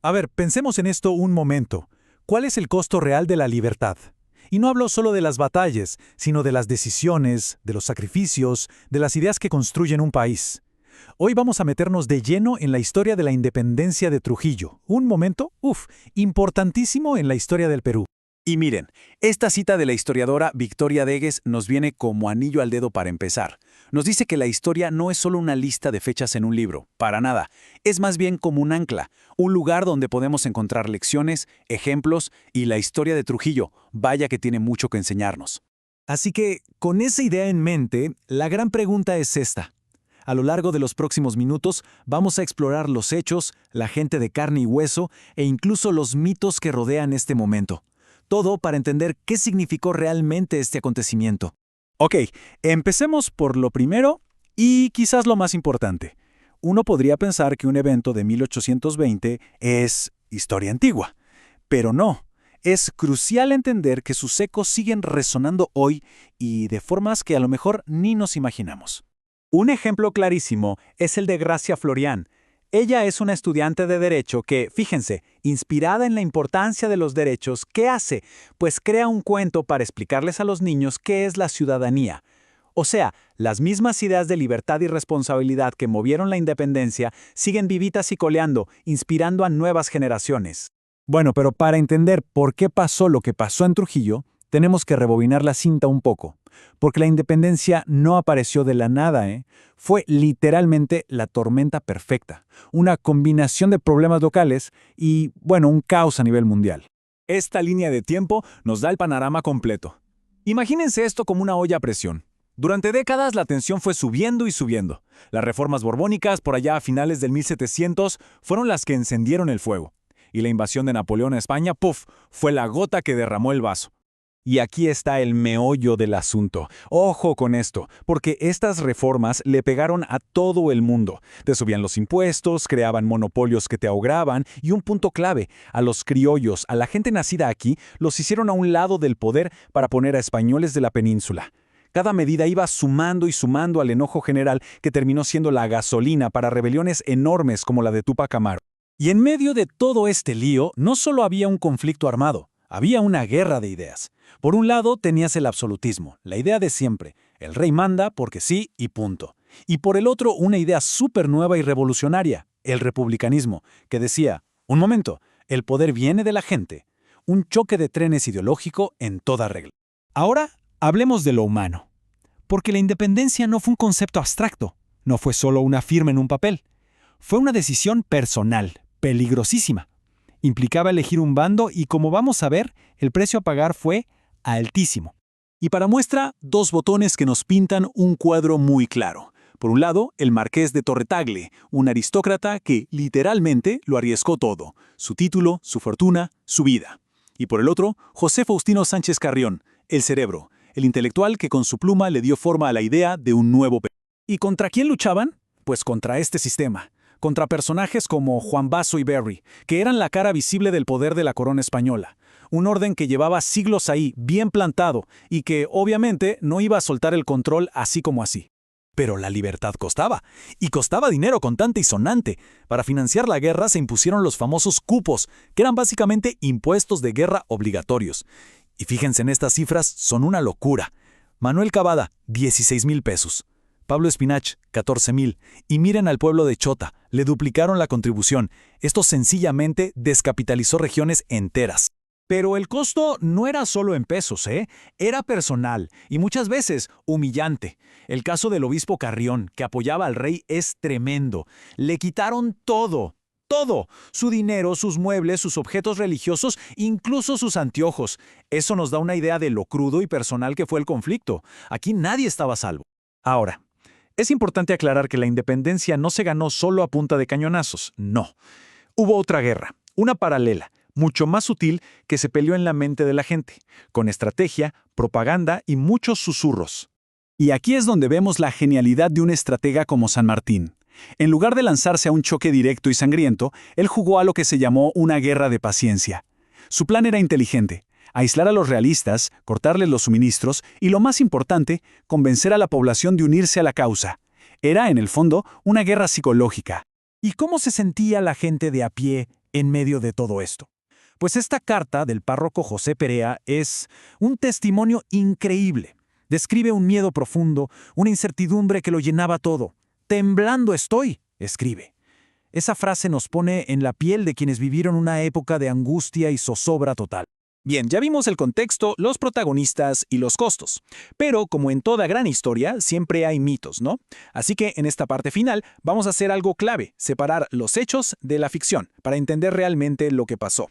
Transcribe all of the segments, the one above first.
A ver, pensemos en esto un momento. ¿Cuál es el costo real de la libertad? Y no hablo solo de las batallas, sino de las decisiones, de los sacrificios, de las ideas que construyen un país. Hoy vamos a meternos de lleno en la historia de la independencia de Trujillo. Un momento, importantísimo en la historia del Perú. Y miren, esta cita de la historiadora Victoria Degues nos viene como anillo al dedo para empezar. Nos dice que la historia no es solo una lista de fechas en un libro, para nada. Es más bien como un ancla, un lugar donde podemos encontrar lecciones, ejemplos y la historia de Trujillo, vaya que tiene mucho que enseñarnos. Así que, con esa idea en mente, la gran pregunta es esta. A lo largo de los próximos minutos vamos a explorar los hechos, la gente de carne y hueso e incluso los mitos que rodean este momento. Todo para entender qué significó realmente este acontecimiento. Ok, empecemos por lo primero y quizás lo más importante. Uno podría pensar que un evento de 1820 es historia antigua, pero no. Es crucial entender que sus ecos siguen resonando hoy y de formas que a lo mejor ni nos imaginamos. Un ejemplo clarísimo es el de Gracia Florián. Ella es una estudiante de Derecho que, fíjense, inspirada en la importancia de los derechos, ¿qué hace? Pues crea un cuento para explicarles a los niños qué es la ciudadanía. O sea, las mismas ideas de libertad y responsabilidad que movieron la independencia siguen vivitas y coleando, inspirando a nuevas generaciones. Bueno, pero para entender por qué pasó lo que pasó en Trujillo, tenemos que rebobinar la cinta un poco, porque la independencia no apareció de la nada, ¿eh? Fue literalmente la tormenta perfecta, una combinación de problemas locales y, bueno, un caos a nivel mundial. Esta línea de tiempo nos da el panorama completo. Imagínense esto como una olla a presión. Durante décadas la tensión fue subiendo y subiendo. Las reformas borbónicas, por allá a finales del 1700, fueron las que encendieron el fuego. Y la invasión de Napoleón a España, ¡puf!, fue la gota que derramó el vaso. Y aquí está el meollo del asunto. Ojo con esto, porque estas reformas le pegaron a todo el mundo. Te subían los impuestos, creaban monopolios que te ahogaban y un punto clave, a los criollos, a la gente nacida aquí, los hicieron a un lado del poder para poner a españoles de la península. Cada medida iba sumando y sumando al enojo general que terminó siendo la gasolina para rebeliones enormes como la de Túpac Amaru. Y en medio de todo este lío, no solo había un conflicto armado, había una guerra de ideas. Por un lado tenías el absolutismo, la idea de siempre, el rey manda porque sí y punto. Y por el otro una idea súper nueva y revolucionaria, el republicanismo, que decía, un momento, el poder viene de la gente. Un choque de trenes ideológico en toda regla. Ahora hablemos de lo humano, porque la independencia no fue un concepto abstracto, no fue solo una firma en un papel. Fue una decisión personal, peligrosísima. Implicaba elegir un bando y, como vamos a ver, el precio a pagar fue altísimo. Y para muestra, dos botones que nos pintan un cuadro muy claro. Por un lado, el marqués de Torretagle, un aristócrata que literalmente lo arriesgó todo, su título, su fortuna, su vida. Y por el otro, José Faustino Sánchez Carrión, el cerebro, el intelectual que con su pluma le dio forma a la idea de un nuevo Perú. ¿Y contra quién luchaban? Pues contra este sistema. Contra personajes como Juan Basso y Berry, que eran la cara visible del poder de la corona española. Un orden que llevaba siglos ahí, bien plantado, y que, obviamente, no iba a soltar el control así como así. Pero la libertad costaba, y costaba dinero contante y sonante. Para financiar la guerra se impusieron los famosos cupos, que eran básicamente impuestos de guerra obligatorios. Y fíjense en estas cifras, son una locura. Manuel Cavada, 16,000 pesos. Pablo Espinach, 14,000. Y miren al pueblo de Chota, le duplicaron la contribución. Esto sencillamente descapitalizó regiones enteras. Pero el costo no era solo en pesos, era personal y muchas veces humillante. El caso del obispo Carrión, que apoyaba al rey, es tremendo. Le quitaron todo. Todo, su dinero, sus muebles, sus objetos religiosos, incluso sus anteojos. Eso nos da una idea de lo crudo y personal que fue el conflicto. Aquí nadie estaba a salvo. Ahora, es importante aclarar que la independencia no se ganó solo a punta de cañonazos, no. Hubo otra guerra, una paralela, mucho más sutil, que se peleó en la mente de la gente, con estrategia, propaganda y muchos susurros. Y aquí es donde vemos la genialidad de un estratega como San Martín. En lugar de lanzarse a un choque directo y sangriento, él jugó a lo que se llamó una guerra de paciencia. Su plan era inteligente: aislar a los realistas, cortarles los suministros y, lo más importante, convencer a la población de unirse a la causa. Era, en el fondo, una guerra psicológica. ¿Y cómo se sentía la gente de a pie, en medio de todo esto? Pues esta carta del párroco José Perea es un testimonio increíble. Describe un miedo profundo, una incertidumbre que lo llenaba todo. «Temblando estoy», escribe. Esa frase nos pone en la piel de quienes vivieron una época de angustia y zozobra total. Bien, ya vimos el contexto, los protagonistas y los costos. Pero, como en toda gran historia, siempre hay mitos, ¿no? Así que en esta parte final vamos a hacer algo clave, separar los hechos de la ficción, para entender realmente lo que pasó.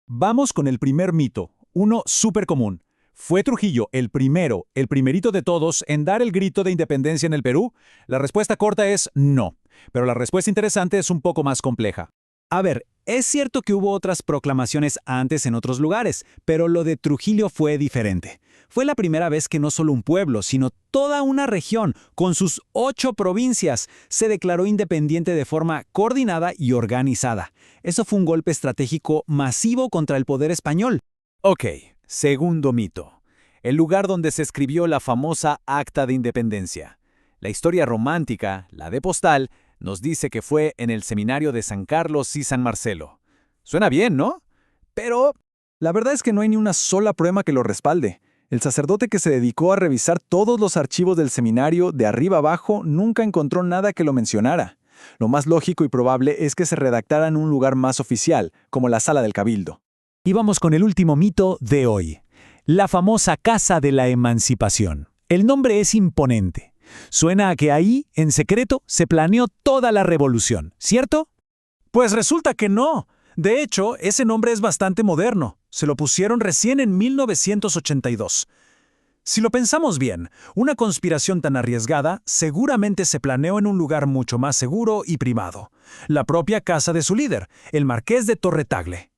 Vamos con el primer mito, uno súper común. ¿Fue Trujillo el primerito de todos en dar el grito de independencia en el Perú? La respuesta corta es no, pero la respuesta interesante es un poco más compleja. A ver, es cierto que hubo otras proclamaciones antes en otros lugares, pero lo de Trujillo fue diferente. Fue la primera vez que no solo un pueblo, sino toda una región, con sus 8 provincias, se declaró independiente de forma coordinada y organizada. Eso fue un golpe estratégico masivo contra el poder español. Ok, segundo mito. El lugar donde se escribió la famosa Acta de Independencia. La historia romántica, la de Postal, nos dice que fue en el seminario de San Carlos y San Marcelo. Suena bien, ¿no? Pero la verdad es que no hay ni una sola prueba que lo respalde. El sacerdote que se dedicó a revisar todos los archivos del seminario de arriba abajo nunca encontró nada que lo mencionara. Lo más lógico y probable es que se redactara en un lugar más oficial, como la sala del Cabildo. Y vamos con el último mito de hoy. La famosa Casa de la Emancipación. El nombre es imponente. Suena a que ahí, en secreto, se planeó toda la revolución, ¿cierto? Pues resulta que no. De hecho, ese nombre es bastante moderno. Se lo pusieron recién en 1982. Si lo pensamos bien, una conspiración tan arriesgada seguramente se planeó en un lugar mucho más seguro y privado. La propia casa de su líder, el Marqués de Torre Tagle.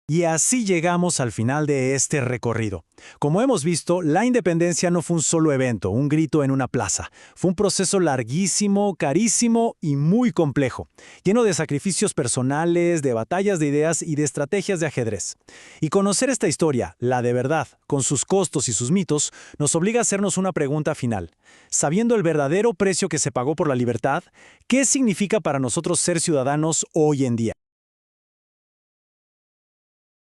Y así llegamos al final de este recorrido. Como hemos visto, la independencia no fue un solo evento, un grito en una plaza. Fue un proceso larguísimo, carísimo y muy complejo, lleno de sacrificios personales, de batallas de ideas y de estrategias de ajedrez. Y conocer esta historia, la de verdad, con sus costos y sus mitos, nos obliga a hacernos una pregunta final. Sabiendo el verdadero precio que se pagó por la libertad, ¿qué significa para nosotros ser ciudadanos hoy en día?